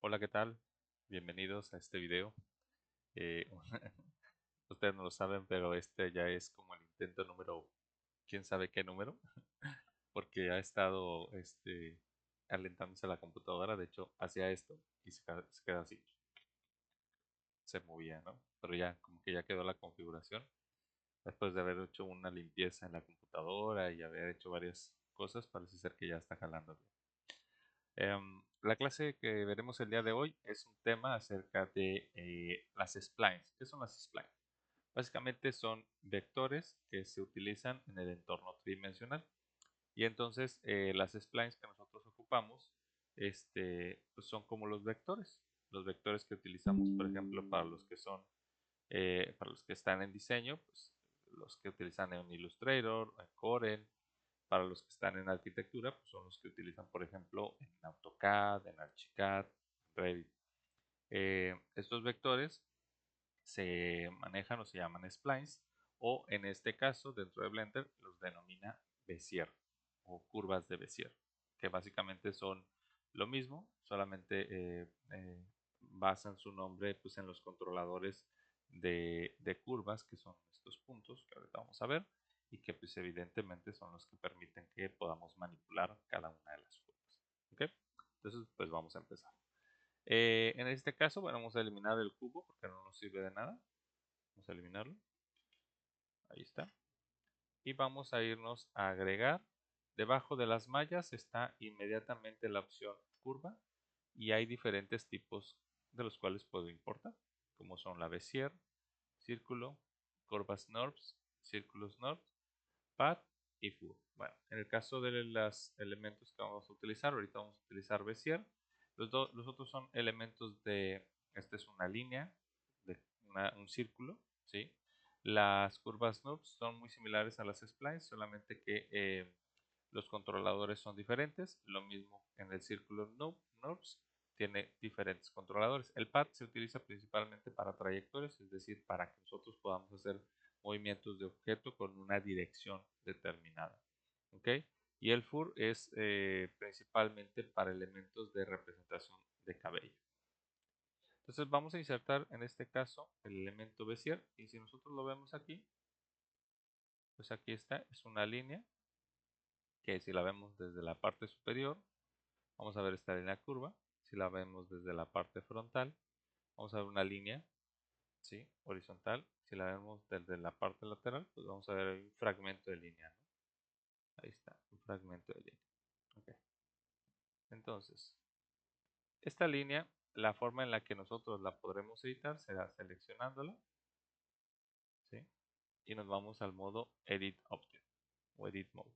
Hola, ¿qué tal? Bienvenidos a este video. Eh, ustedes no lo saben, pero este ya es como el intento número, quién sabe qué número, porque ha estado alentándose la computadora. De hecho, hacía esto y se queda así, se movía, ¿no? Pero ya, como que ya quedó la configuración. Después de haber hecho una limpieza en la computadora y haber hecho varias cosas, parece ser que ya está jalando bien. La clase que veremos el día de hoy es un tema acerca de las splines. ¿Qué son las splines? Básicamente son vectores que se utilizan en el entorno tridimensional. Y entonces las splines que nosotros ocupamos pues son como los vectores. Los vectores que utilizamos, por ejemplo, para los que están en diseño, pues los que utilizan en Illustrator, en Corel. Para los que están en arquitectura, pues son los que utilizan, por ejemplo, en AutoCAD, en Archicad, en Revit. Estos vectores se manejan o se llaman splines, o en este caso, dentro de Blender, los denomina Bezier o curvas de Bezier, que básicamente son lo mismo, solamente basan su nombre pues, en los controladores de curvas, que son estos puntos que ahorita vamos a ver, y que pues evidentemente son los que permiten que podamos manipular cada una de las curvas. ¿Ok? Entonces, pues vamos a empezar. En este caso, bueno, vamos a eliminar el cubo porque no nos sirve de nada. Vamos a eliminarlo. Ahí está. Y vamos a irnos a agregar. Debajo de las mallas está inmediatamente la opción curva. Y hay diferentes tipos de los cuales puedo importar. Como son la Bezier, círculo, curvas NURBS, círculos NURBS, path y fur. Bueno, en el caso de los elementos que vamos a utilizar, ahorita vamos a utilizar Bezier. Los otros son elementos de, esta es una línea, de un círculo, ¿sí? Las curvas NURBS son muy similares a las splines, solamente que los controladores son diferentes. Lo mismo en el círculo NURBS, tiene diferentes controladores. El path se utiliza principalmente para trayectorias, es decir, para que nosotros podamos hacer movimientos de objeto con una dirección determinada. ¿Ok? Y el fur es principalmente para elementos de representación de cabello. Entonces vamos a insertar en este caso el elemento Bezier, y si nosotros lo vemos aquí, pues aquí está, es una línea que si la vemos desde la parte superior, vamos a ver esta línea curva. Si la vemos desde la parte frontal, vamos a ver una línea, ¿sí?, horizontal. Si la vemos desde la parte lateral, pues vamos a ver un fragmento de línea, ¿no? Ahí está, un fragmento de línea. Okay. Entonces, esta línea, la forma en la que nosotros la podremos editar será seleccionándola, ¿sí? Y nos vamos al modo Edit Object o Edit Mode.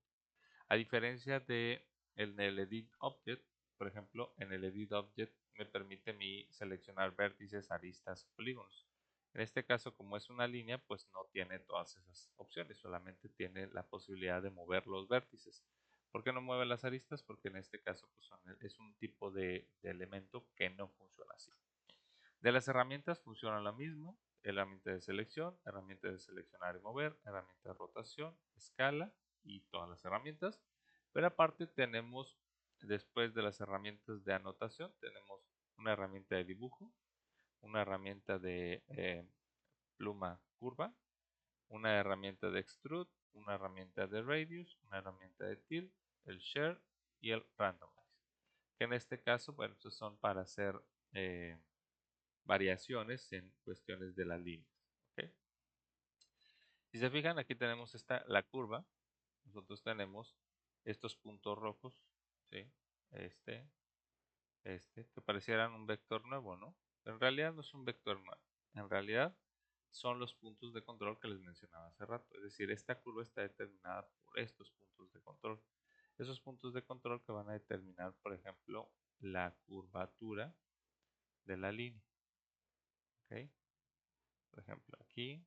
A diferencia de en el Edit Object, por ejemplo, en el Edit Object me permite a mí seleccionar vértices, aristas, polígonos. En este caso, como es una línea, pues no tiene todas esas opciones, solamente tiene la posibilidad de mover los vértices. ¿Por qué no mueve las aristas? Porque en este caso pues, es un tipo de elemento que no funciona así. De las herramientas funciona lo mismo: herramienta de selección, herramienta de seleccionar y mover, herramienta de rotación, escala y todas las herramientas. Pero aparte tenemos, después de las herramientas de anotación, tenemos una herramienta de dibujo, una herramienta de pluma curva, una herramienta de extrude, una herramienta de radius, una herramienta de tilt, el share y el randomize. Que en este caso, bueno, estos son para hacer variaciones en cuestiones de las líneas. ¿Okay? Si se fijan, aquí tenemos la curva. Nosotros tenemos estos puntos rojos, ¿sí? Este, que parecieran un vector nuevo, ¿no? Pero en realidad no es un vector nuevo. En realidad son los puntos de control que les mencionaba hace rato. Es decir, esta curva está determinada por estos puntos de control. Esos puntos de control que van a determinar, por ejemplo, la curvatura de la línea. ¿Okay? Por ejemplo, aquí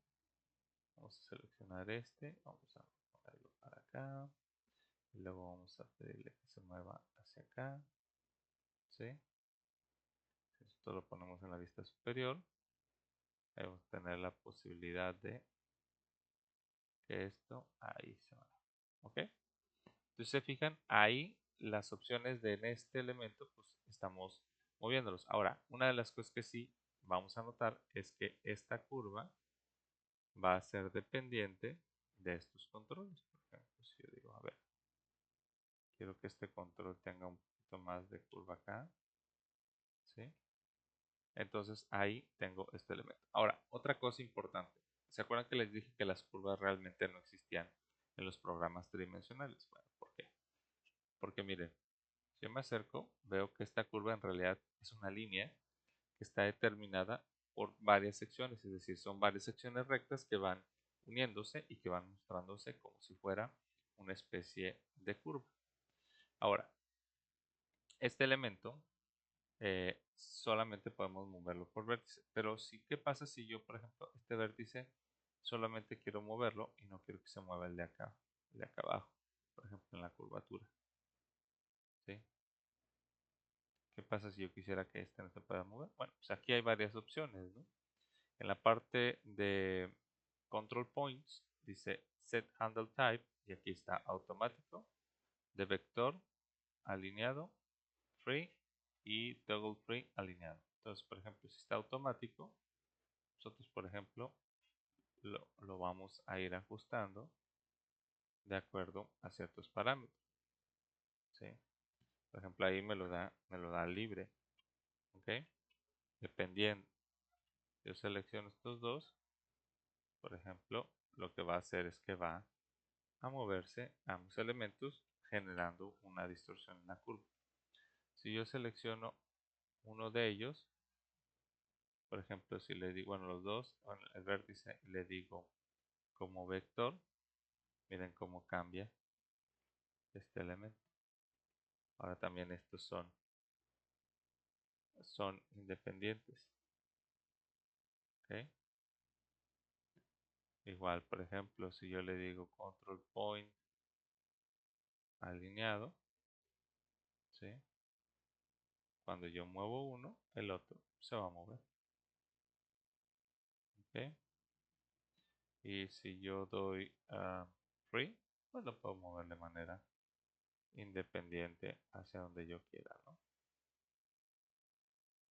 vamos a seleccionar vamos a ponerlo para acá, y luego vamos a pedirle que se mueva hacia acá, ¿sí? Esto lo ponemos en la vista superior, ahí vamos a tener la posibilidad de que esto ahí se va, ¿ok? Entonces se fijan, ahí las opciones de en este elemento, pues estamos moviéndolos. Ahora, una de las cosas que sí vamos a notar es que esta curva va a ser dependiente de estos controles. Por ejemplo, si yo digo, a ver, quiero que este control tenga un poquito más de curva acá, ¿sí? Entonces ahí tengo este elemento. Ahora, otra cosa importante. ¿Se acuerdan que les dije que las curvas realmente no existían en los programas tridimensionales? Bueno, ¿por qué? Porque miren, si yo me acerco, veo que esta curva en realidad es una línea que está determinada por varias secciones, es decir, son varias secciones rectas que van uniéndose y que van mostrándose como si fuera una especie de curva. Ahora, este elemento solamente podemos moverlo por vértice, pero sí, ¿qué pasa si yo, por ejemplo, este vértice solamente quiero moverlo y no quiero que se mueva el de acá abajo, por ejemplo, en la curvatura? ¿Sí? ¿Qué pasa si yo quisiera que este no se pueda mover? Bueno, pues aquí hay varias opciones, ¿no? En la parte de Control Points dice Set Handle Type y aquí está automático, de vector, alineado, free y toggle free alineado. Entonces, por ejemplo, si está automático, nosotros, por ejemplo, lo vamos a ir ajustando de acuerdo a ciertos parámetros. ¿Sí? Por ejemplo, ahí me lo da libre. ¿Ok? Dependiendo, yo selecciono estos dos, por ejemplo, lo que va a hacer es que va a moverse ambos elementos generando una distorsión en la curva. Si yo selecciono uno de ellos, por ejemplo, si le digo, bueno, los dos, bueno, el vértice, y le digo como vector, miren cómo cambia este elemento. Ahora también estos son independientes. ¿Ok? Igual, por ejemplo, si yo le digo control point alineado, ¿sí? Cuando yo muevo uno, el otro se va a mover. ¿Ok? Y si yo doy free, pues lo puedo mover de manera independiente hacia donde yo quiera, ¿no?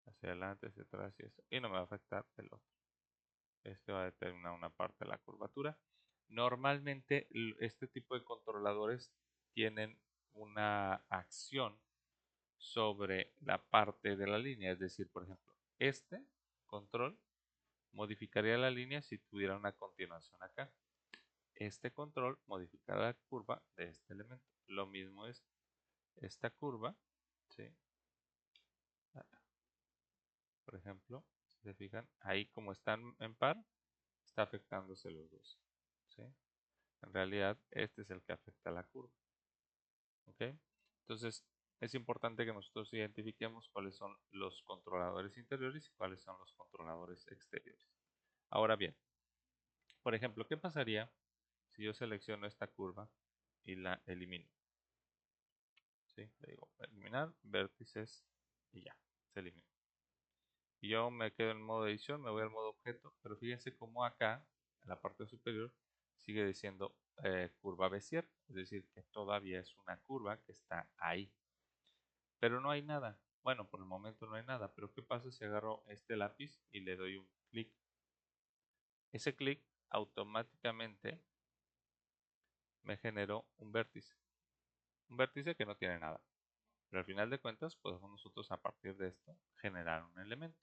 Hacia adelante, hacia atrás y eso. Y no me va a afectar el otro. Este va a determinar una parte de la curvatura. Normalmente este tipo de controladores tienen una acción sobre la parte de la línea. Es decir, por ejemplo, este control modificaría la línea si tuviera una continuación acá. Este control modificará la curva de este elemento. Lo mismo es esta curva, ¿sí? Por ejemplo, si se fijan, ahí como están en par, está afectándose los dos, ¿sí? En realidad, este es el que afecta la curva, ¿ok? Entonces, es importante que nosotros identifiquemos cuáles son los controladores interiores y cuáles son los controladores exteriores. Ahora bien, por ejemplo, ¿qué pasaría si yo selecciono esta curva y la elimino? ¿Sí? Le digo eliminar vértices y ya, se elimina. Y yo me quedo en modo edición, me voy al modo objeto, pero fíjense cómo acá, en la parte superior, sigue diciendo curva Bézier, es decir, que todavía es una curva que está ahí. Pero no hay nada. Bueno, por el momento no hay nada, pero ¿qué pasa si agarro este lápiz y le doy un clic? Ese clic automáticamente me generó un vértice. Un vértice que no tiene nada. Pero al final de cuentas podemos nosotros a partir de esto generar un elemento.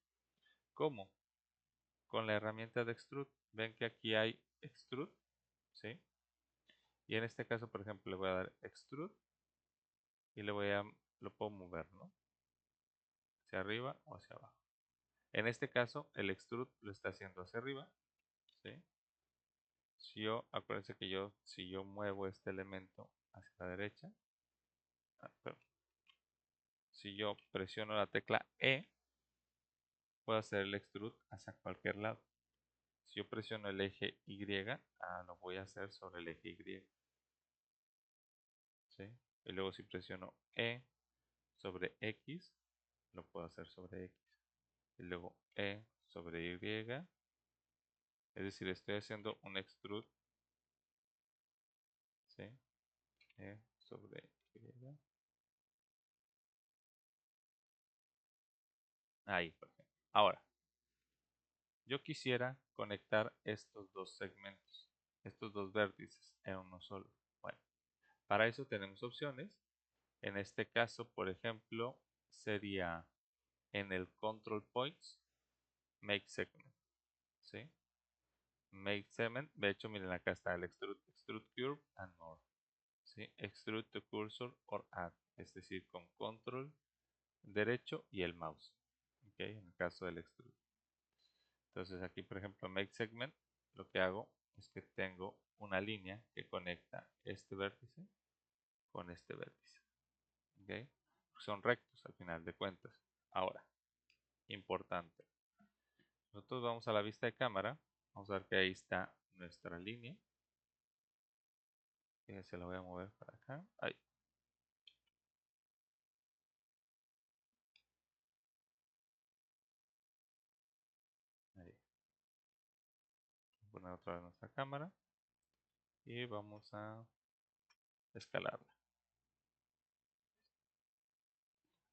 ¿Cómo? Con la herramienta de Extrude. Ven que aquí hay Extrude, ¿sí? Y en este caso, por ejemplo, le voy a dar Extrude y lo puedo mover, ¿no? Hacia arriba o hacia abajo. En este caso, el Extrude lo está haciendo hacia arriba, ¿sí? Acuérdense que si yo muevo este elemento hacia la derecha, si yo presiono la tecla E, puedo hacer el Extrude hacia cualquier lado. Si yo presiono el eje Y, lo voy a hacer sobre el eje Y. ¿Sí? Y luego si presiono E sobre X, lo puedo hacer sobre X. Y luego E sobre Y. Es decir, estoy haciendo un extrude. ¿Sí? E sobre Y. Ahí, por ejemplo. Ahora, yo quisiera conectar estos dos segmentos, estos dos vértices en uno solo. Bueno, para eso tenemos opciones. En este caso, por ejemplo, sería en el Control Points, Make Segment. ¿Sí? Make Segment. De hecho, miren, acá está el Extrude Curve and More. ¿Sí? Extrude to Cursor or Add. Es decir, con Control derecho y el mouse. ¿Ok? En el caso del Extrude. Entonces aquí, por ejemplo, Make Segment, lo que hago es que tengo una línea que conecta este vértice con este vértice. ¿Ok? Son rectos al final de cuentas. Ahora, importante. Nosotros vamos a la vista de cámara. Vamos a ver que ahí está nuestra línea. Se la voy a mover para acá. Ahí. Ahí. Voy a poner otra vez nuestra cámara. Y vamos a escalarla.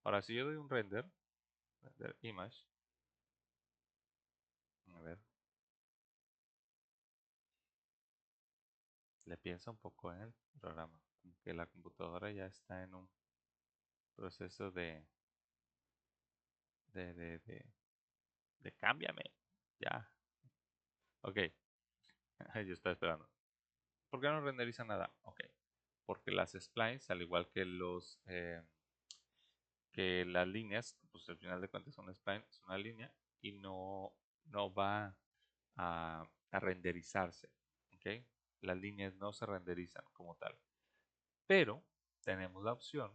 Ahora, si yo doy un render image. A ver. Le piensa un poco en el programa. Como que la computadora ya está en un proceso de, de, de, de cámbiame. Ya. Ok. Yo estaba esperando. ¿Por qué no renderiza nada? Ok. Porque las splines, al igual que que las líneas, pues al final de cuentas son spline, es una línea y no va a renderizarse. ¿Ok? Las líneas no se renderizan como tal. Pero tenemos la opción,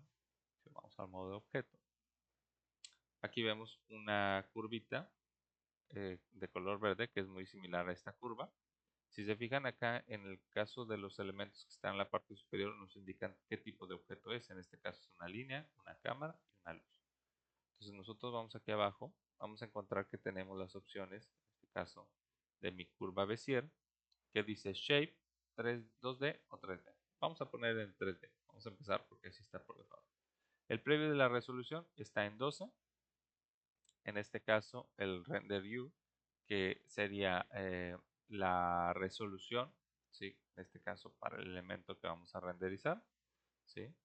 si vamos al modo de objeto, aquí vemos una curvita de color verde que es muy similar a esta curva. Si se fijan acá, en el caso de los elementos que están en la parte superior, nos indican qué tipo de objeto es. En este caso es una línea, una cámara y una luz. Entonces nosotros vamos aquí abajo, vamos a encontrar que tenemos las opciones, en este caso de mi curva Bezier, que dice Shape 2D o 3D. Vamos a poner en 3D. Vamos a empezar porque así está por default. El previo de la resolución está en 12. En este caso, el render view, que sería la resolución, ¿sí? En este caso, para el elemento que vamos a renderizar, ¿sí?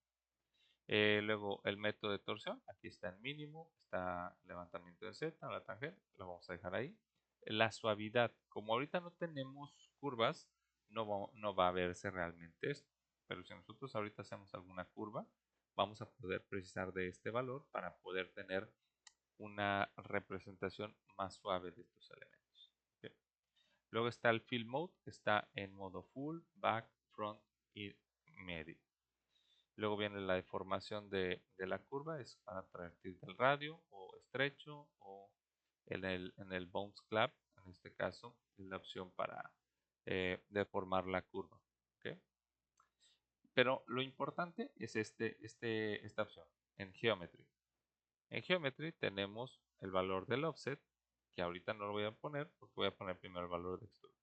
Luego, el método de torsión, aquí está en mínimo, está el levantamiento de Z, la tangente, lo vamos a dejar ahí. La suavidad, como ahorita no tenemos curvas, no va a verse realmente esto. Pero si nosotros ahorita hacemos alguna curva, vamos a poder precisar de este valor para poder tener una representación más suave de estos elementos. ¿Okay? Luego está el Fill Mode, que está en modo Full, Back, Front y Medio. Luego viene la deformación de la curva, es para partir del radio o estrecho o en el Bounce Clap, en este caso, es la opción para deformar la curva. ¿Okay? Pero lo importante es esta opción, en Geometry. En Geometry tenemos el valor del offset, que ahorita no lo voy a poner porque voy a poner primero el valor de extrude.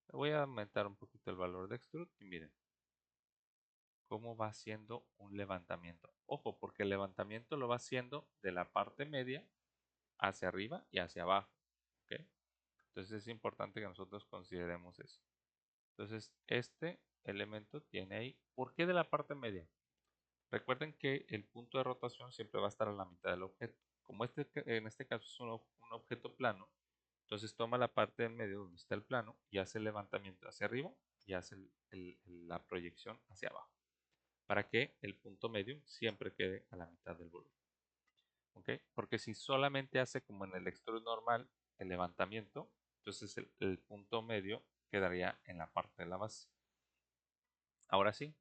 Le voy a aumentar un poquito el valor de extrude y miren cómo va haciendo un levantamiento. Ojo, porque el levantamiento lo va haciendo de la parte media hacia arriba y hacia abajo. ¿Okay? Entonces es importante que nosotros consideremos eso. Entonces este elemento tiene ahí. ¿Por qué de la parte media? Recuerden que el punto de rotación siempre va a estar a la mitad del objeto. Como en este caso es un objeto plano, entonces toma la parte del medio donde está el plano y hace el levantamiento hacia arriba y hace la proyección hacia abajo. Para que el punto medio siempre quede a la mitad del volumen. ¿Ok? Porque si solamente hace como en el extrude normal el levantamiento, entonces el punto medio quedaría en la parte de la base. Ahora sí,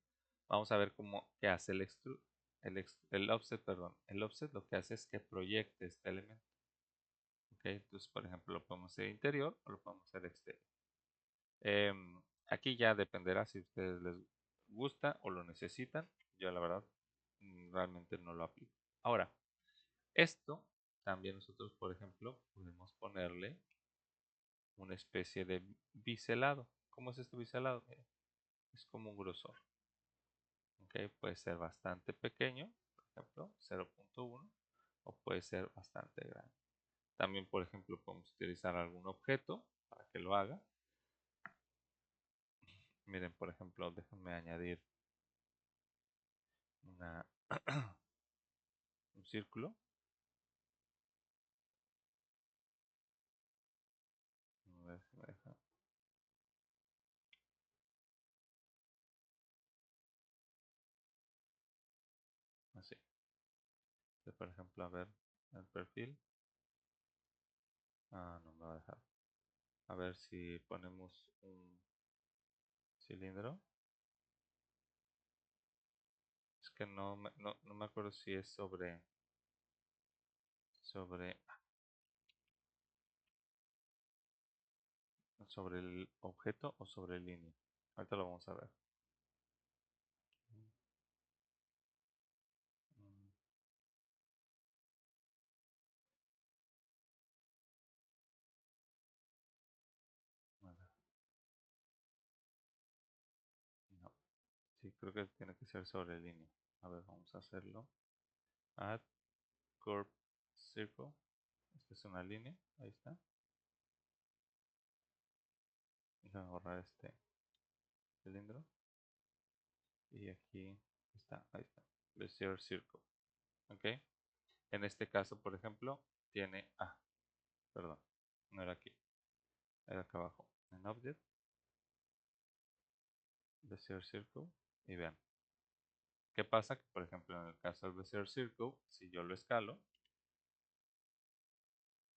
vamos a ver cómo que hace el offset, perdón. El offset lo que hace es que proyecte este elemento. ¿Ok? Entonces, por ejemplo, lo podemos hacer interior o lo podemos hacer exterior. Aquí ya dependerá si a ustedes les gusta o lo necesitan. Yo la verdad realmente no lo aplico. Ahora, esto también nosotros, por ejemplo, podemos ponerle una especie de biselado. ¿Cómo es este biselado? Es como un grosor. ¿Okay? Puede ser bastante pequeño, por ejemplo, 0.1, o puede ser bastante grande. También, por ejemplo, podemos utilizar algún objeto para que lo haga. Miren, por ejemplo, déjenme añadir un círculo. A ver si me deja. Así. Entonces, por ejemplo, a ver el perfil. Ah, no me va a dejar. A ver si ponemos un cilindro. Es que no me acuerdo si es sobre el objeto o sobre línea. Ahorita lo vamos a ver. Mm, a ver, no. Sí, creo que tiene que ser sobre línea. A ver, vamos a hacerlo. Add curve circle. Esta es una línea. Ahí está. Déjame borrar este cilindro. Y aquí está. Ahí está. Bezier circle. Ok. En este caso, por ejemplo, tiene. Ah, perdón. No era aquí. Era acá abajo. En Object. Bezier circle. Y vean. ¿Qué pasa? Que, por ejemplo, en el caso del Bezier circle, si yo lo escalo,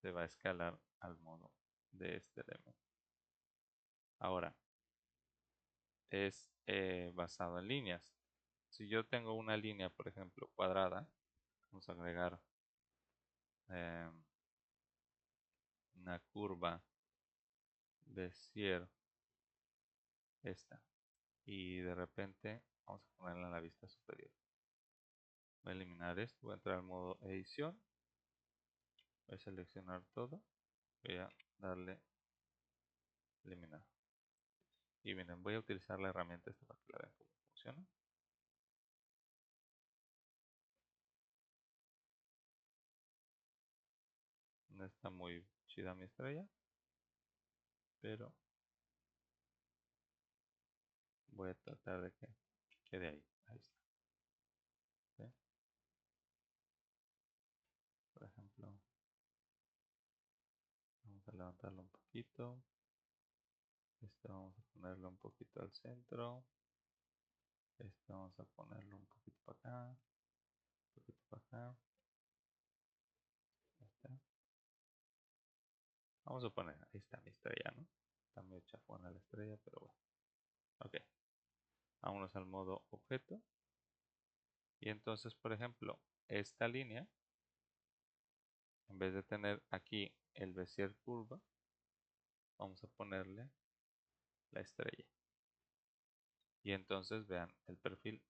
se va a escalar al modo de este elemento. Ahora, es basado en líneas. Si yo tengo una línea, por ejemplo, cuadrada, vamos a agregar eh, una curva Bezier, esta, y de repente vamos a ponerla en la vista superior. Voy a eliminar esto, voy a entrar al modo edición, voy a seleccionar todo, voy a darle eliminar. Y miren, voy a utilizar la herramienta esta para que la vean cómo funciona. No está muy chida mi estrella, pero voy a tratar de que quede ahí. Ahí está. ¿Sí? Por ejemplo, vamos a levantarlo un poquito. Este vamos a ponerlo un poquito al centro. Este vamos a ponerlo un poquito para acá. Un poquito para acá. Ahí está. Vamos a poner, ahí está mi estrella, ¿no? Está medio chafona la estrella, pero bueno. Ok. Vámonos al modo objeto. Y entonces, por ejemplo, esta línea, en vez de tener aquí el Bezier curva, vamos a ponerle la estrella. Y entonces vean el perfil.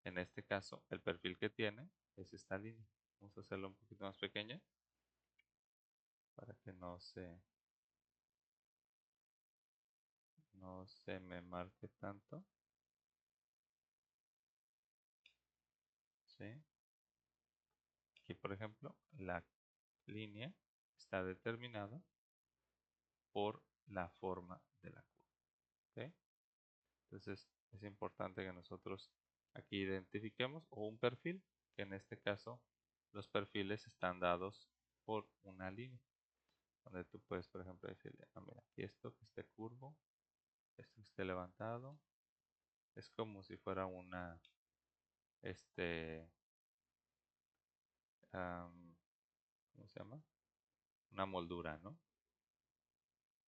En este caso, el perfil que tiene es esta línea. Vamos a hacerlo un poquito más pequeña para que no se me marque tanto. ¿Sí? Aquí, por ejemplo, la línea está determinada por la forma de la curva. ¿Ok? Entonces, es importante que nosotros aquí identifiquemos o un perfil, que en este caso los perfiles están dados por una línea, donde tú puedes, por ejemplo, decirle, ah, mira, aquí esto que esté curvo, esto que esté levantado, es como si fuera una, este, ¿cómo se llama? Una moldura, ¿no?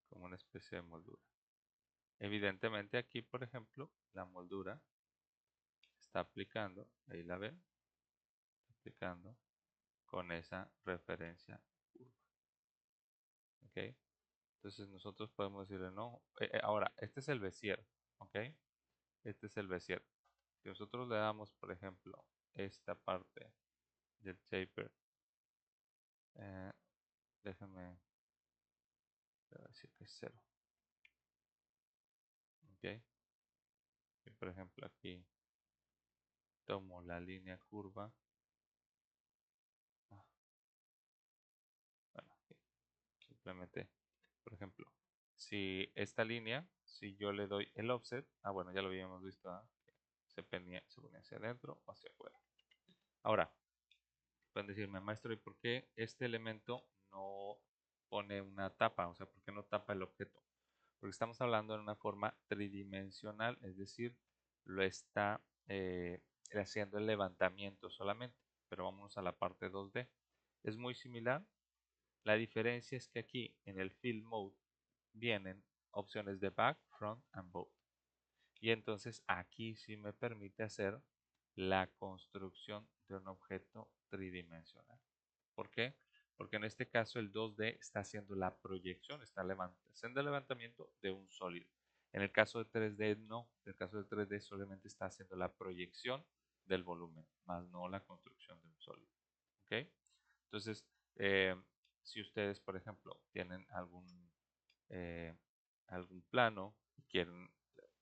Como una especie de moldura. Evidentemente aquí, por ejemplo, la moldura está aplicando, ahí la ven, aplicando con esa referencia curva. ¿Ok? Entonces nosotros podemos decirle, no, ahora, este es el Bezier, ¿ok? Este es el Bezier. Si nosotros le damos, por ejemplo, esta parte del taper, eh, déjame decir que es 0, ¿ok? Y por ejemplo aquí tomo la línea curva, simplemente, por ejemplo, si esta línea, si yo le doy el offset, bueno, ya lo habíamos visto, se ponía hacia adentro o hacia afuera. Ahora, pueden decirme, maestro, ¿y por qué este elemento no pone una tapa? O sea, ¿por qué no tapa el objeto? Porque estamos hablando de una forma tridimensional, es decir, lo está haciendo el levantamiento solamente. Pero vamos a la parte 2D. Es muy similar. La diferencia es que aquí en el Fill Mode vienen opciones de Back, Front and Both. Y entonces aquí sí me permite hacer la construcción de un objeto tridimensional. ¿Por qué? Porque en este caso el 2D está haciendo la proyección, está haciendo el levantamiento de un sólido. En el caso de 3D no, en el caso de 3D solamente está haciendo la proyección del volumen, más no la construcción de un sólido. ¿Ok? Entonces, si ustedes, por ejemplo, tienen eh, algún plano y quieren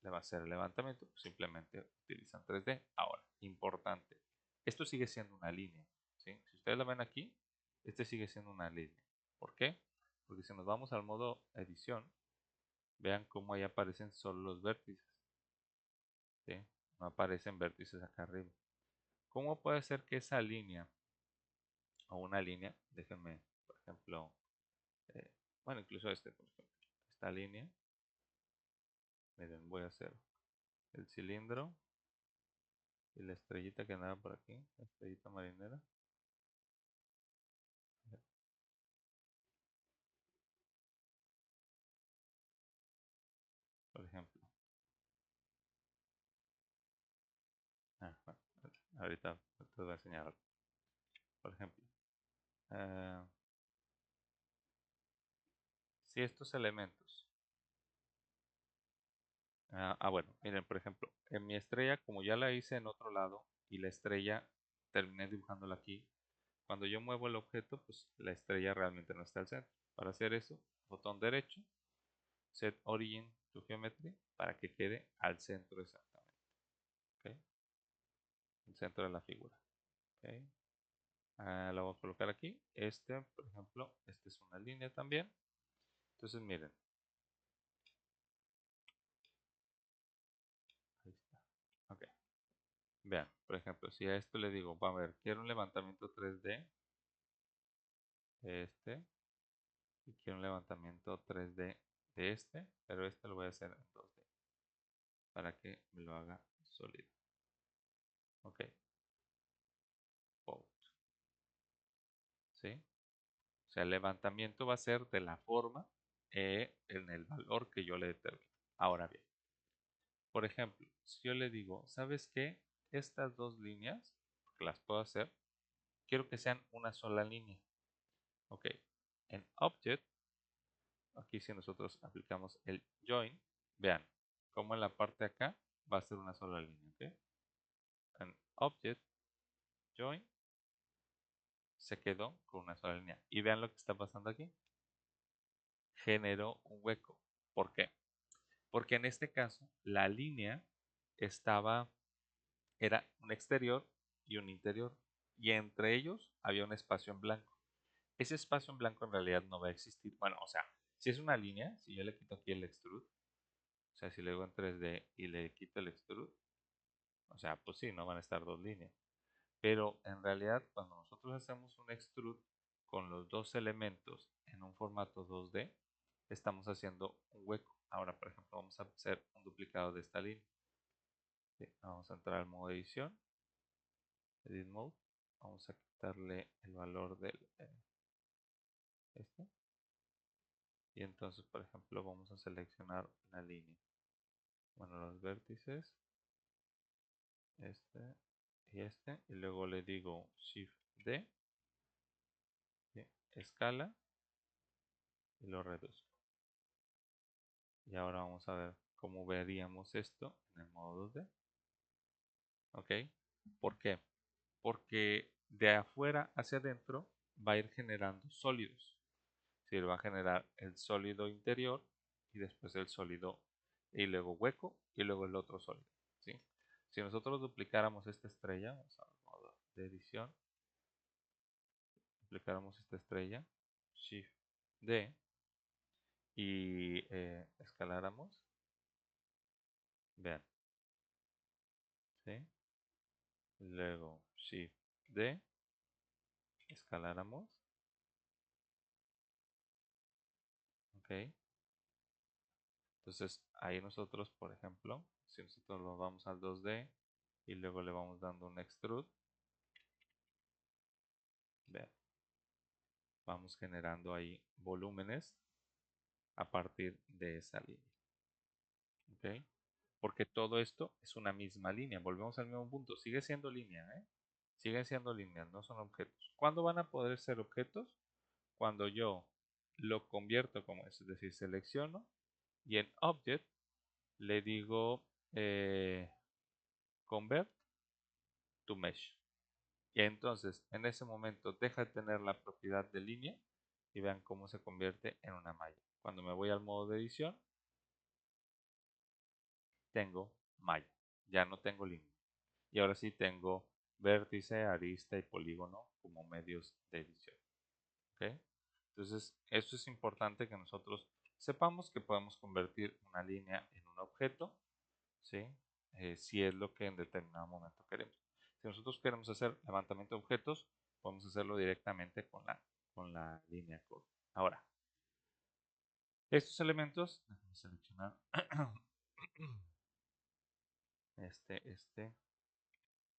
le va a hacer el levantamiento, pues simplemente utilizan 3D. Ahora, importante, esto sigue siendo una línea, ¿sí? Si ustedes lo ven aquí, este sigue siendo una línea. ¿Por qué? Porque si nos vamos al modo edición, vean cómo ahí aparecen solo los vértices, ¿sí? No aparecen vértices acá arriba. ¿Cómo puede ser que esa línea o una línea, déjenme, por ejemplo, eh, bueno, incluso por ejemplo, esta línea, miren, voy a hacer el cilindro y la estrellita que andaba por aquí, la estrellita marinera. Por ejemplo. Bueno, ahorita te voy a enseñar. Por ejemplo, eh, si estos elementos. Bueno, miren, por ejemplo, en mi estrella, como ya la hice en otro lado y la estrella terminé dibujándola aquí, cuando yo muevo el objeto, pues la estrella realmente no está al centro. Para hacer eso, botón derecho, Set Origin to Geometry, para que quede al centro exactamente. ¿Okay? El centro de la figura. ¿Okay? La voy a colocar aquí. Por ejemplo, esta es una línea también. Entonces, miren. Ahí está. Ok. Vean, por ejemplo, si a esto le digo, va a ver, quiero un levantamiento 3D de este. Y quiero un levantamiento 3D de este. Pero este lo voy a hacer en 2D. Para que me lo haga sólido. Ok. Both. ¿Sí? O sea, el levantamiento va a ser de la forma en el valor que yo le determine. Ahora bien, por ejemplo, si yo le digo, ¿sabes qué? Estas dos líneas, porque las puedo hacer, quiero que sean una sola línea. Ok, en Object, aquí si nosotros aplicamos el Join, vean, como en la parte de acá va a ser una sola línea. ¿Ok? En Object, Join, se quedó con una sola línea. Y vean lo que está pasando aquí. Generó un hueco. ¿Por qué? Porque en este caso la línea era un exterior y un interior. Y entre ellos había un espacio en blanco. Ese espacio en blanco en realidad no va a existir. Bueno, o sea, si es una línea, si yo le quito aquí el extrude, o sea, si le hago en 3D y le quito el extrude, o sea, pues sí, no van a estar dos líneas. Pero en realidad, cuando nosotros hacemos un extrude con los dos elementos en un formato 2D, estamos haciendo un hueco. Ahora, por ejemplo, vamos a hacer un duplicado de esta línea. Sí, vamos a entrar al modo edición, Edit Mode. Vamos a quitarle el valor del este. Y entonces, por ejemplo, vamos a seleccionar una línea. Bueno, los vértices, este y este. Y luego le digo Shift D, ¿sí? Escala y lo reduzco. Y ahora vamos a ver cómo veríamos esto en el modo 2D. ¿Ok? ¿Por qué? Porque de afuera hacia adentro va a ir generando sólidos. Es decir, va a generar el sólido interior y después el sólido y luego hueco y luego el otro sólido. ¿Sí? Si nosotros duplicáramos esta estrella, vamos al modo de edición, duplicáramos esta estrella, Shift D, y escaláramos, vean, ¿sí? Luego Shift D, escaláramos, ¿ok? Entonces ahí nosotros, por ejemplo, si nosotros nos vamos al 2D y luego le vamos dando un extrude, vean, vamos generando ahí volúmenes a partir de esa línea, ¿ok? Porque todo esto es una misma línea. Volvemos al mismo punto. Sigue siendo línea, ¿eh? Siguen siendo líneas, no son objetos. ¿Cuándo van a poder ser objetos? Cuando yo lo convierto como es decir, selecciono y en Object le digo Convert to Mesh. Y entonces, en ese momento, deja de tener la propiedad de línea y vean cómo se convierte en una malla. Cuando me voy al modo de edición, tengo malla, ya no tengo línea. Y ahora sí tengo vértice, arista y polígono como medios de edición. ¿Okay? Entonces, eso es importante que nosotros sepamos que podemos convertir una línea en un objeto, ¿sí? Si es lo que en determinado momento queremos. Si nosotros queremos hacer levantamiento de objetos, podemos hacerlo directamente con la línea code. Ahora, estos elementos, déjame seleccionar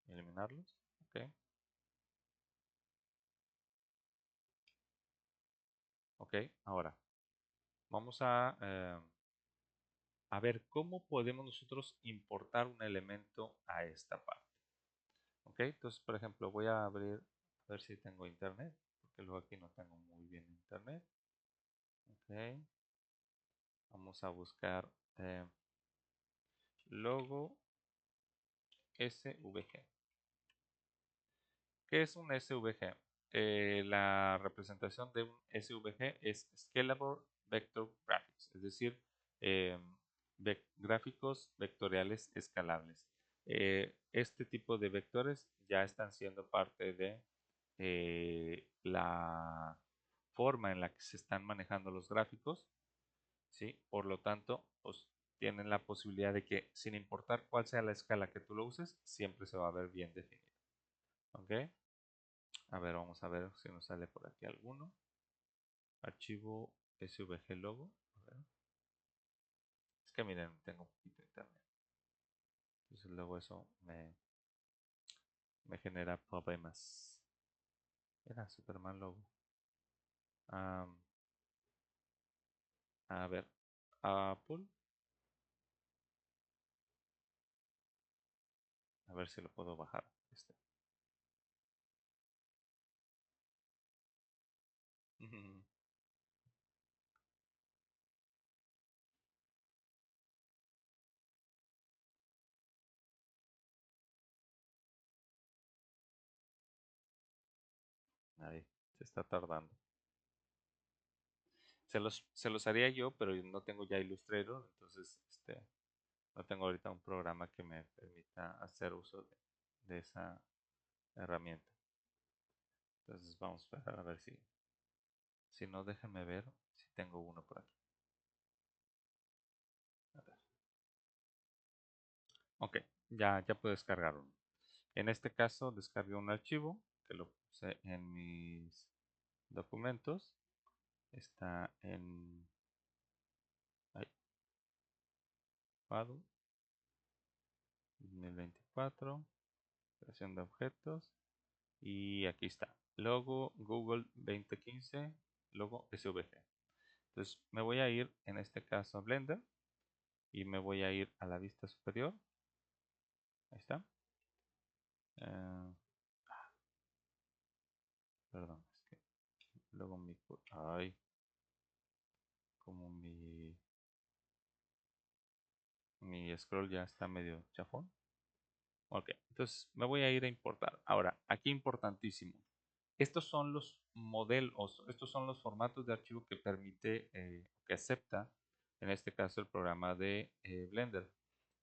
eliminarlos. Ok, ok, ahora vamos a ver cómo podemos nosotros importar un elemento a esta parte. Ok, entonces por ejemplo voy a abrir, a ver si tengo internet, porque luego aquí no tengo muy bien internet. Ok, vamos a buscar logo SVG. ¿Qué es un SVG? La representación de un SVG es Scalable Vector Graphics, es decir, eh, gráficos vectoriales escalables. Este tipo de vectores ya están siendo parte de la forma en la que se están manejando los gráficos, ¿sí? Por lo tanto, pues, tienen la posibilidad de que sin importar cuál sea la escala que tú lo uses, siempre se va a ver bien definido. ¿Ok? A ver, vamos a ver si nos sale por aquí alguno. Archivo SVG logo. A ver. Es que miren, tengo un poquito de internet. Entonces luego eso me genera problemas. Era Superman logo. A ver, Apple. A ver si lo puedo bajar. Ahí, se está tardando. Se los haría yo, pero yo no tengo ya Illustrator, entonces no tengo ahorita un programa que me permita hacer uso de esa herramienta. Entonces vamos a ver si no, déjenme ver si tengo uno por aquí. A ver. Ok, ya puedo descargar uno. En este caso descargué un archivo que lo puse en mis documentos. Está en ahí, Padu 2024, creación de objetos. Y aquí está, logo Google 2015, logo SVG. Entonces me voy a ir en este caso a Blender y me voy a ir a la vista superior. Ahí está. Eh, perdón, es que luego ay, como mi scroll ya está medio chafón. Ok, entonces me voy a ir a importar. Ahora, aquí importantísimo. Estos son los modelos, estos son los formatos de archivo que permite, que acepta, en este caso el programa de Blender,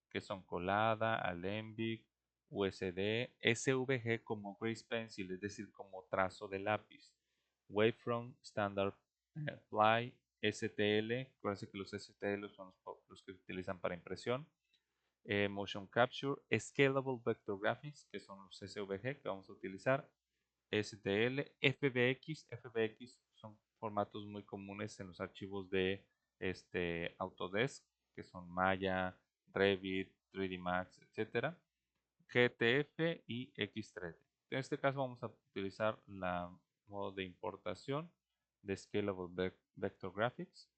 que son Colada, Alembic, USD, SVG como Grace Pencil, es decir, como trazo de lápiz, Wavefront, Standard Fly, STL, acuérdense que los STL son los que se utilizan para impresión. Motion Capture, Scalable Vector Graphics, que son los SVG que vamos a utilizar. STL, FBX son formatos muy comunes en los archivos de Autodesk, que son Maya, Revit, 3D Max, etcétera. GTF y X3D. En este caso vamos a utilizar la modo de importación de Scalable Vector Graphics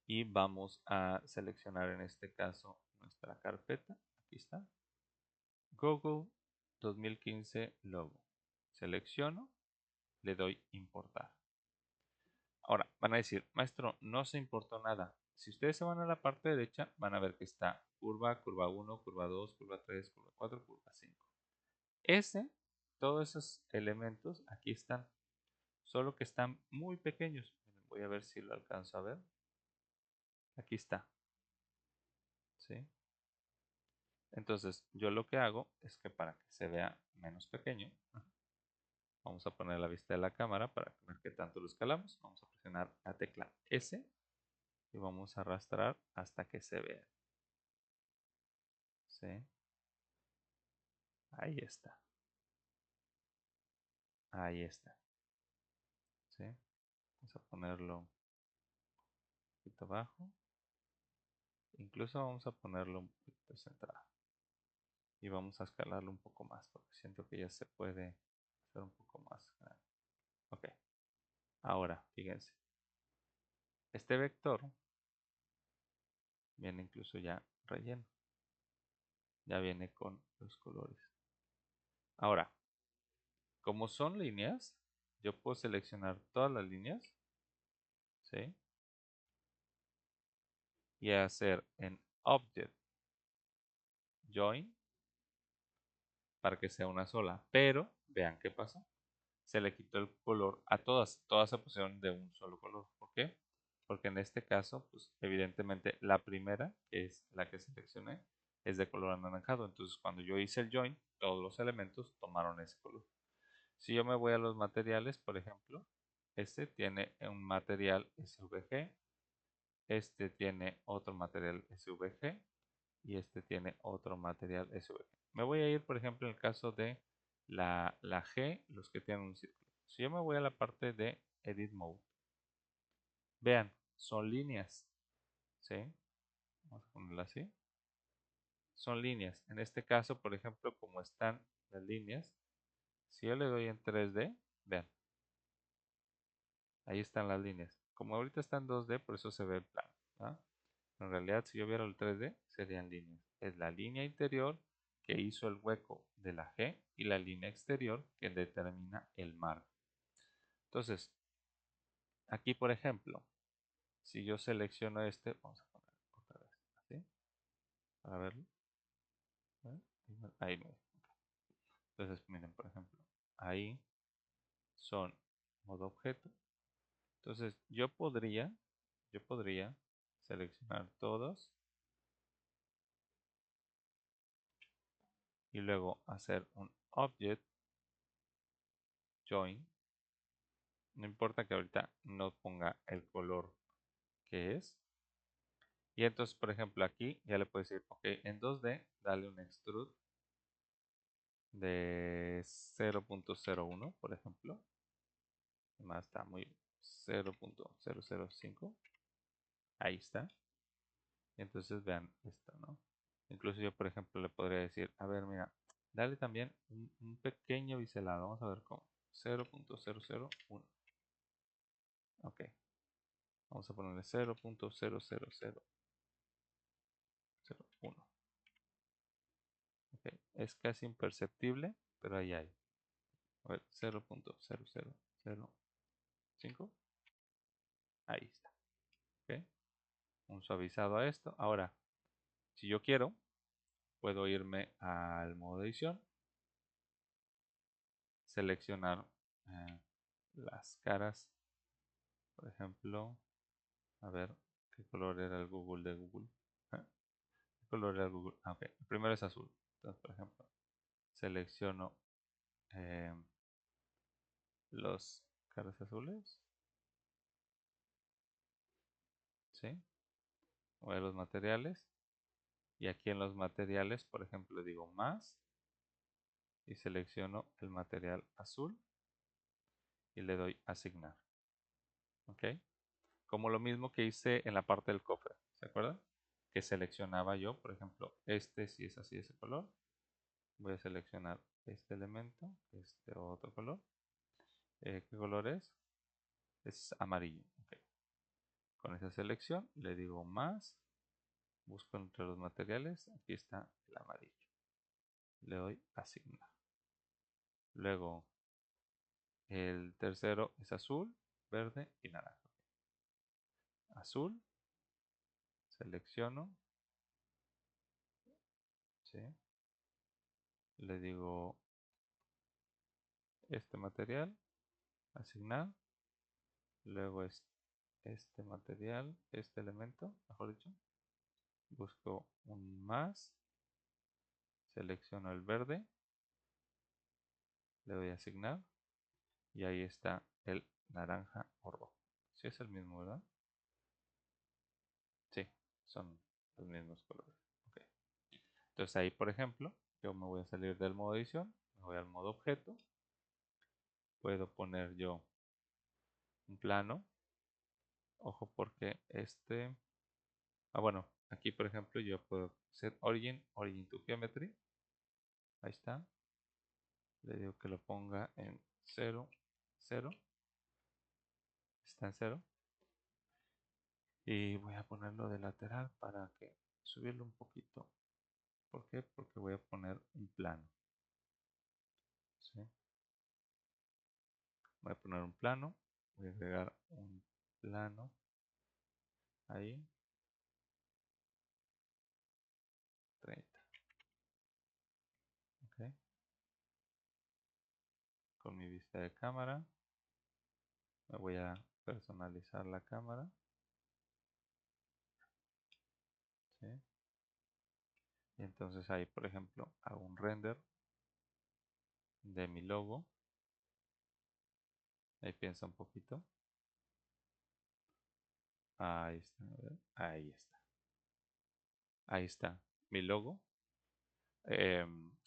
y vamos a seleccionar en este caso nuestra carpeta. Aquí está. Google 2015 logo. Selecciono, le doy importar. Ahora van a decir, maestro, no se importó nada. Si ustedes se van a la parte derecha, van a ver que está curva, curva 1, curva 2, curva 3, curva 4, curva 5. Todos esos elementos aquí están, solo que están muy pequeños. Voy a ver si lo alcanzo a ver. Aquí está. ¿Sí? Entonces, yo lo que hago es que para que se vea menos pequeño, vamos a poner la vista de la cámara para ver qué tanto lo escalamos. Vamos a presionar la tecla S y vamos a arrastrar hasta que se vea. ¿Sí? Ahí está. Ahí está. ¿Sí? Vamos a ponerlo un poquito abajo. Incluso vamos a ponerlo un poquito centrado. Y vamos a escalarlo un poco más porque siento que ya se puede hacer un poco más grande. Ok. Ahora, fíjense. Este vector viene incluso ya relleno. Ya viene con los colores. Ahora, como son líneas, yo puedo seleccionar todas las líneas. ¿Sí? Y hacer en Object Join para que sea una sola. Pero, vean qué pasó. Se le quitó el color a todas. Todas se pusieron de un solo color. ¿Por qué? Porque en este caso, pues evidentemente la primera, que es la que seleccioné, es de color anaranjado. Entonces cuando yo hice el join, todos los elementos tomaron ese color. Si yo me voy a los materiales, por ejemplo, este tiene un material SVG, este tiene otro material SVG y este tiene otro material SVG. Me voy a ir, por ejemplo, en el caso de la G, los que tienen un círculo. Si yo me voy a la parte de Edit Mode, vean, son líneas. ¿Sí? Vamos a ponerla así. Son líneas. En este caso, por ejemplo, como están las líneas, si yo le doy en 3D, vean, ahí están las líneas. Como ahorita está en 2D, por eso se ve plano. ¿Ah? En realidad, si yo viera el 3D, serían líneas. Es la línea interior que hizo el hueco de la G y la línea exterior que determina el marco. Entonces, aquí, por ejemplo, si yo selecciono este, vamos a poner otra vez así, para verlo. Ahí no. Entonces, miren, por ejemplo, ahí son modo objeto. Entonces, yo podría seleccionar todos y luego hacer un object join. No importa que ahorita no ponga el color que es. Y entonces, por ejemplo, aquí ya le puedes decir, ok, en 2D, dale un extrude de 0.01, por ejemplo. Además está muy 0.005. Ahí está. Y entonces vean esto, ¿no? Incluso yo, por ejemplo, le podría decir, a ver, mira, dale también un pequeño biselado. Vamos a ver cómo. 0.001. Ok. Vamos a ponerle 0.00001. Ok. Es casi imperceptible, pero ahí hay. A ver, 0.0005. Ahí está. Ok. Un suavizado a esto. Ahora, si yo quiero, puedo irme al modo edición, seleccionar las caras, por ejemplo, a ver qué color era el Google de Google. ¿Qué color era el Google? Ah, ok, el primero es azul. Entonces, por ejemplo, selecciono eh, los caras azules ¿sí? Voy a los materiales y aquí en los materiales, por ejemplo, le digo más y selecciono el material azul y le doy asignar, ¿ok? Como lo mismo que hice en la parte del cofre, ¿se acuerdan? Que seleccionaba yo, por ejemplo, este si es así de ese color, voy a seleccionar este elemento, este otro color. ¿Qué color es? Es amarillo. Okay. Con esa selección le digo más, busco entre los materiales, aquí está el amarillo. Le doy asignar. Luego el tercero es azul, verde y naranja. Azul, selecciono, ¿sí? Le digo este material, asignar. Luego es este material, este elemento, mejor dicho. Busco un más, selecciono el verde, le doy a asignar y ahí está el naranja o rojo. Sí es el mismo, ¿verdad? Sí, son los mismos colores. Okay. Entonces ahí, por ejemplo, yo me voy a salir del modo edición, me voy al modo objeto. Puedo poner yo un plano. Ojo porque este... bueno, aquí por ejemplo yo puedo set origin, origin to geometry. Ahí está. Le digo que lo ponga en 0, 0. Está en 0. Y voy a ponerlo de lateral para que subirlo un poquito. ¿Por qué? Porque voy a poner un plano. ¿Sí? Voy a poner un plano. Voy a agregar un plano. Ahí. 30. ¿Ok? Con mi vista de cámara. Me voy a personalizar la cámara. ¿Sí? Y entonces ahí, por ejemplo, hago un render de mi logo. Ahí piensa un poquito. Ahí está. A ver. Ahí está. Ahí está mi logo.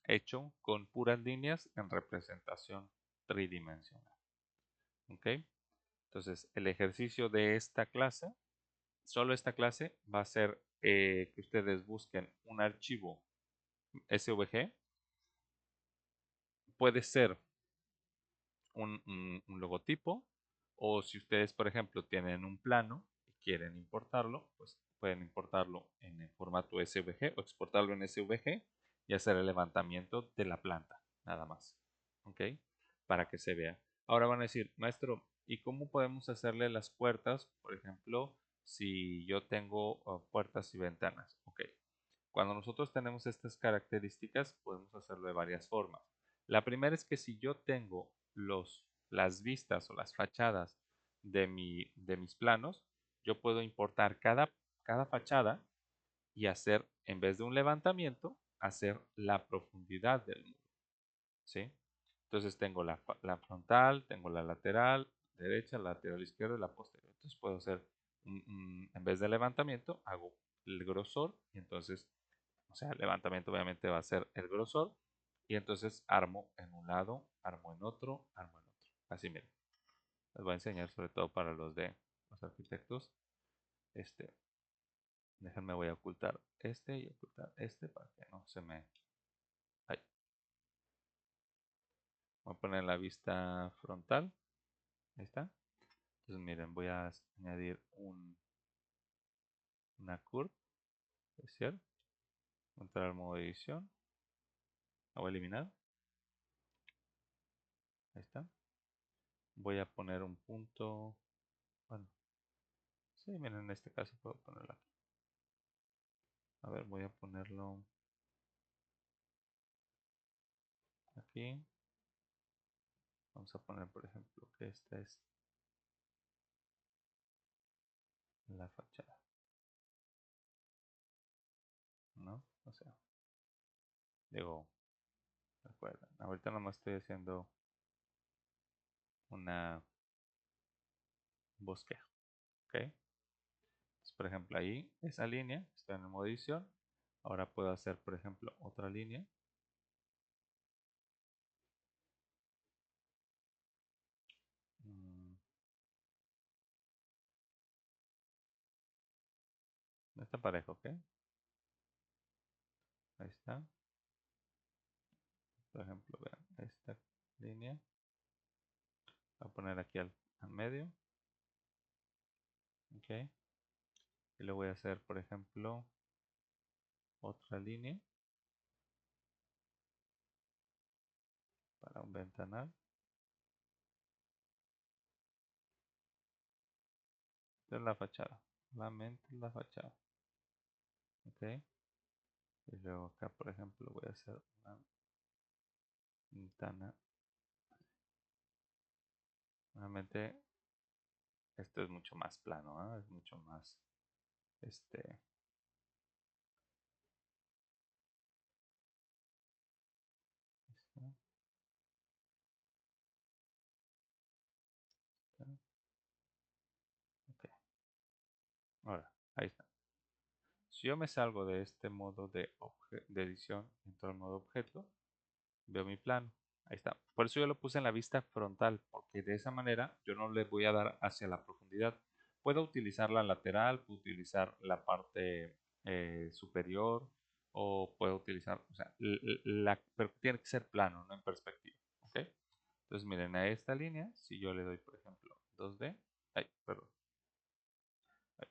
Hecho con puras líneas en representación tridimensional. ¿Ok? Entonces, el ejercicio de esta clase, solo esta clase, va a ser que ustedes busquen un archivo SVG. Puede ser un logotipo, o si ustedes, por ejemplo, tienen un plano y quieren importarlo, pues pueden importarlo en el formato SVG o exportarlo en SVG y hacer el levantamiento de la planta, nada más. ¿Ok? Para que se vea. Ahora van a decir, maestro, ¿y cómo podemos hacerle las puertas? Por ejemplo, si yo tengo puertas y ventanas. Ok. Cuando nosotros tenemos estas características, podemos hacerlo de varias formas. La primera es que si yo tengo las vistas o las fachadas de mis planos, yo puedo importar cada fachada y hacer, en vez de un levantamiento, hacer la profundidad del muro. ¿Sí? Entonces tengo la frontal, tengo la lateral derecha, la lateral izquierda y la posterior. Entonces puedo hacer, en vez de levantamiento, hago el grosor y entonces, o sea, el levantamiento obviamente va a ser el grosor y entonces armo en un lado, armo en otro, armo en otro. Así miren. Les voy a enseñar sobre todo para los de los arquitectos. Déjenme, voy a ocultar este y ocultar este para que no se me... Ahí. Voy a poner la vista frontal. Ahí está. Entonces miren, voy a añadir una curve especial. Voy a entrar al modo edición. La voy a eliminar. Ahí está. Voy a poner un punto. Bueno, sí, miren, en este caso puedo ponerlo aquí. A ver, voy a ponerlo aquí. Vamos a poner, por ejemplo, que esta es la fachada. ¿No? O sea, digo, recuerden. Ahorita nomás estoy haciendo una bosquejo. ¿Ok? Por ejemplo, ahí, esa línea está en el modo edición. Ahora puedo hacer, por ejemplo, otra línea. No está parejo, ¿ok? Ahí está. Por ejemplo, vean, esta línea. Voy a poner aquí al medio. ¿Ok? Y le voy a hacer, por ejemplo, otra línea para un ventanal. Esta es la fachada. Solamente la fachada. ¿Ok? Y luego acá, por ejemplo, voy a hacer una ventana. Nuevamente, esto es mucho más plano, ¿eh? Es mucho más, este, esto, esto, ok. Ahora, ahí está. Si yo me salgo de este modo de edición, entro al modo objeto, veo mi plano. Ahí está. Por eso yo lo puse en la vista frontal, porque de esa manera yo no le voy a dar hacia la profundidad. Puedo utilizar la lateral, puedo utilizar la parte superior, o puedo utilizar, o sea, pero tiene que ser plano, no en perspectiva. ¿Ok? Entonces miren, a esta línea, si yo le doy, por ejemplo, 2D, ay, perdón, ay,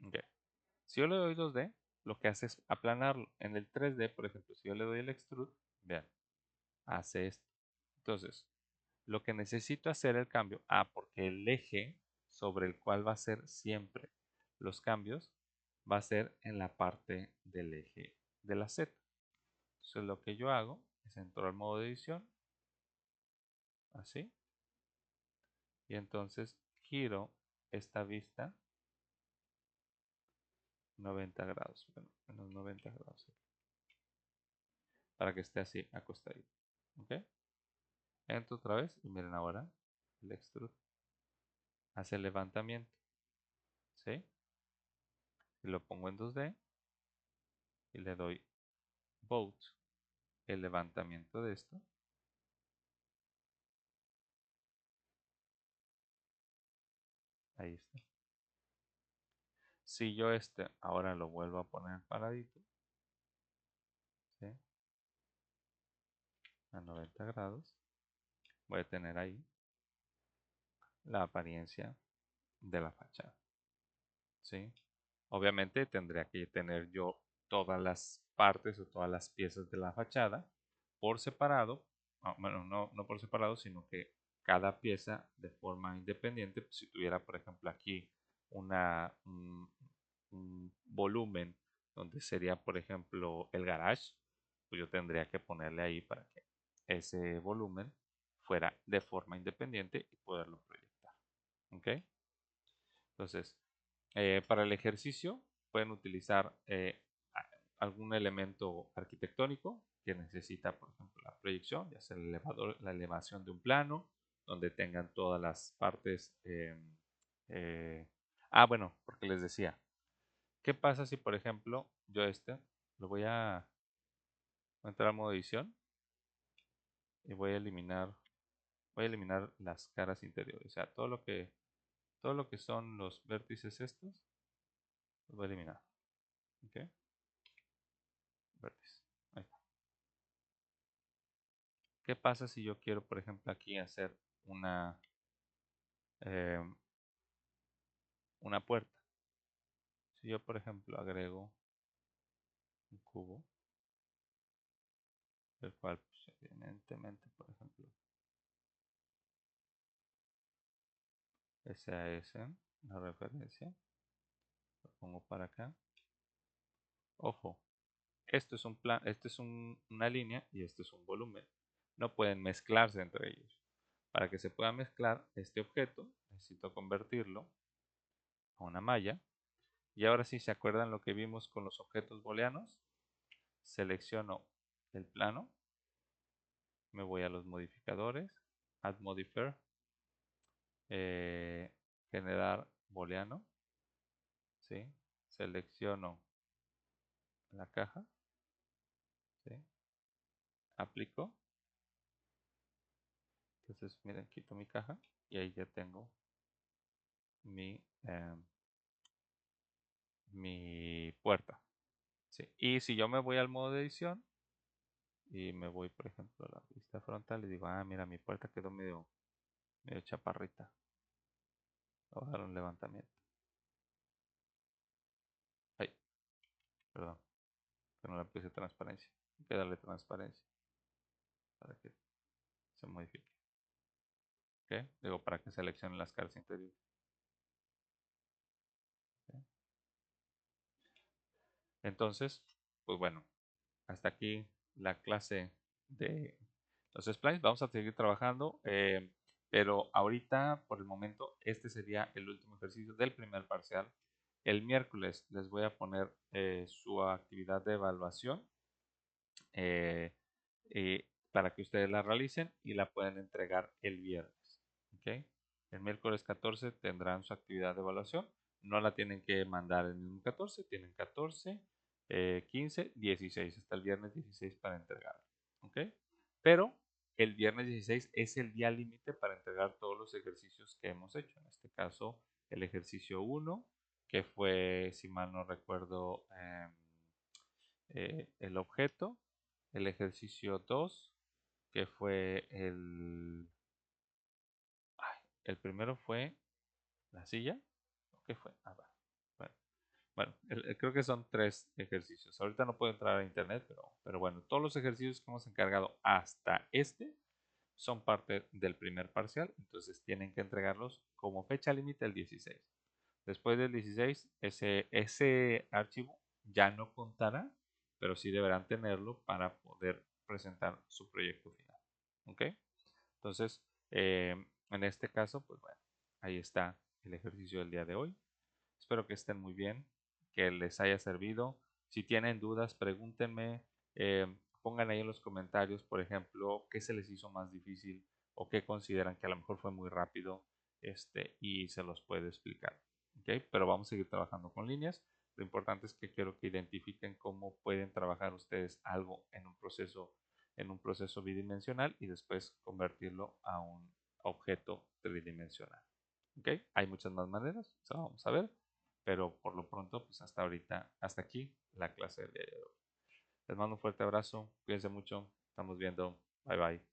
ok. Si yo le doy 2D, lo que hace es aplanarlo. En el 3D, por ejemplo, si yo le doy el extrude, vean, hace esto. Entonces, lo que necesito hacer el cambio, porque el eje sobre el cual va a ser siempre los cambios, va a ser en la parte del eje de la Z. Entonces, lo que yo hago es entro al modo de edición, así, y entonces giro esta vista 90 grados, bueno, menos 90 grados, para que esté así acostadito. ¿Ok? Entro otra vez y miren ahora el extrude hace el levantamiento, ¿sí? Y lo pongo en 2D y le doy boat, el levantamiento de esto. Ahí está. Si yo ahora lo vuelvo a poner paradito, ¿sí? A 90 grados, voy a tener ahí la apariencia de la fachada, ¿sí? Obviamente tendría que tener yo todas las partes o todas las piezas de la fachada por separado. Bueno, no por separado, sino que cada pieza de forma independiente. Pues, si tuviera, por ejemplo, aquí un volumen donde sería, por ejemplo, el garage, pues yo tendría que ponerle ahí para que ese volumen fuera de forma independiente y poderlo proyectar. ¿Ok? Entonces, para el ejercicio pueden utilizar algún elemento arquitectónico que necesita, por ejemplo, la proyección, ya sea el elevador, la elevación de un plano, donde tengan todas las partes. Eh, bueno, porque les decía, ¿qué pasa si, por ejemplo, yo lo voy a entrar a modo edición y voy a eliminar las caras interiores, o sea, todo lo que son los vértices estos, los voy a eliminar. ¿Ok? Vértice. Ahí está. ¿Qué pasa si yo quiero, por ejemplo, aquí hacer eh, una puerta? Si yo, por ejemplo, agrego un cubo, el cual, pues, evidentemente, por ejemplo, SAS, la referencia, lo pongo para acá. Ojo, esto es una línea y esto es un volumen. No pueden mezclarse entre ellos. Para que se pueda mezclar este objeto, necesito convertirlo a una malla. Y ahora sí, ¿se acuerdan lo que vimos con los objetos booleanos? Selecciono el plano, me voy a los modificadores, Add Modifier, generar booleano, ¿sí? Selecciono la caja, ¿sí? Aplico. Entonces, miren, quito mi caja y ahí ya tengo mi, mi puerta, ¿sí? Y si yo me voy al modo de edición y me voy, por ejemplo, a la vista frontal y digo, ah, mira, mi puerta quedó medio chaparrita. Voy a dar un levantamiento. Ay, perdón, que no le puse transparencia. Hay que darle transparencia para que se modifique. ¿Ok? Digo, para que seleccione las caras interiores. ¿Ok? Entonces, pues bueno, hasta aquí la clase de los splines. Vamos a seguir trabajando, pero ahorita, por el momento, este sería el último ejercicio del primer parcial. El miércoles les voy a poner su actividad de evaluación eh, para que ustedes la realicen y la pueden entregar el viernes. ¿Ok? El miércoles 14 tendrán su actividad de evaluación. No la tienen que mandar el mismo 14, tienen 14, 15, 16, hasta el viernes 16 para entregar. ¿Ok? Pero el viernes 16 es el día límite para entregar todos los ejercicios que hemos hecho. En este caso, el ejercicio 1, que fue, si mal no recuerdo, el objeto, el ejercicio 2, que fue el primero fue la silla. ¿Qué fue? Ah, va. Bueno, creo que son 3 ejercicios. Ahorita no puedo entrar a internet, pero bueno, todos los ejercicios que hemos encargado hasta este son parte del primer parcial, entonces tienen que entregarlos como fecha límite el 16. Después del 16, ese archivo ya no contará, pero sí deberán tenerlo para poder presentar su proyecto final. ¿Ok? Entonces, en este caso, pues bueno, ahí está el ejercicio del día de hoy. Espero que estén muy bien, que les haya servido. Si tienen dudas, pregúntenme, eh, pongan ahí en los comentarios, por ejemplo, qué se les hizo más difícil o qué consideran que a lo mejor fue muy rápido, y se los puedo explicar. ¿Ok? Pero vamos a seguir trabajando con líneas. Lo importante es que quiero que identifiquen cómo pueden trabajar ustedes algo en un proceso bidimensional y después convertirlo a un objeto tridimensional. ¿Ok? Hay muchas más maneras, eso vamos a ver, pero por lo pronto, pues hasta ahorita, hasta aquí la clase de hoy. Les mando un fuerte abrazo, cuídense mucho, estamos viendo, bye bye.